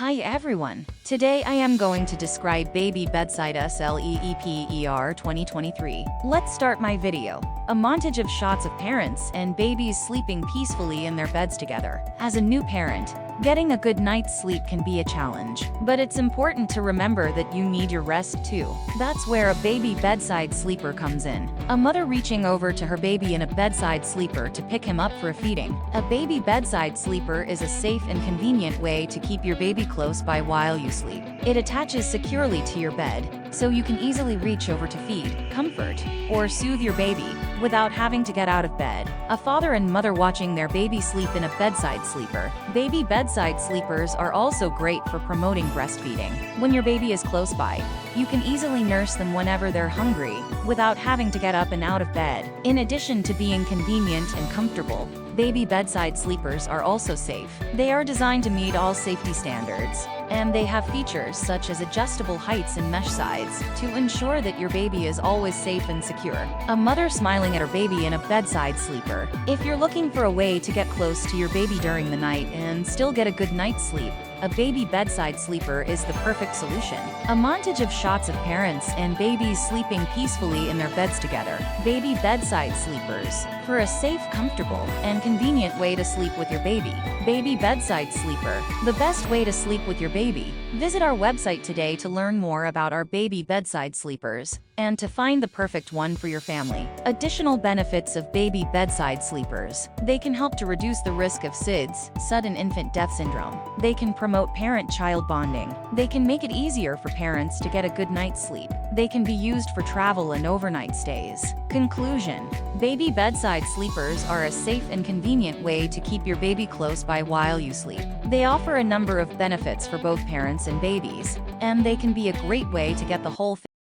Hi everyone! Today I am going to describe Baby Bedside SLEEPER 2023. Let's start my video. A montage of shots of parents and babies sleeping peacefully in their beds together. As a new parent, getting a good night's sleep can be a challenge, but it's important to remember that you need your rest too. That's where a baby bedside sleeper comes in. A mother reaching over to her baby in a bedside sleeper to pick him up for a feeding. A baby bedside sleeper is a safe and convenient way to keep your baby close by while you sleep. It attaches securely to your bed, so you can easily reach over to feed, comfort, or soothe your baby without having to get out of bed. A father and mother watching their baby sleep in a bedside sleeper. Baby bedside sleepers are also great for promoting breastfeeding. When your baby is close by, you can easily nurse them whenever they're hungry without having to get up and out of bed. In addition to being convenient and comfortable, baby bedside sleepers are also safe. They are designed to meet all safety standards, and they have features such as adjustable heights and mesh sides to ensure that your baby is always safe and secure. A mother smiling at her baby in a bedside sleeper. If you're looking for a way to get close to your baby during the night and still get a good night's sleep, a baby bedside sleeper is the perfect solution. A montage of shots of parents and babies sleeping peacefully in their beds together. Baby bedside sleepers. For a safe, comfortable, and convenient way to sleep with your baby. Baby bedside sleeper. The best way to sleep with your baby. Visit our website today to learn more about our baby bedside sleepers and to find the perfect one for your family. Additional benefits of baby bedside sleepers. They can help to reduce the risk of SIDS, sudden infant death syndrome. They can promote parent-child bonding. They can make it easier for parents to get a good night's sleep. They can be used for travel and overnight stays. Conclusion: baby bedside sleepers are a safe and convenient way to keep your baby close by while you sleep. They offer a number of benefits for both parents and babies, and they can be a great way to get the whole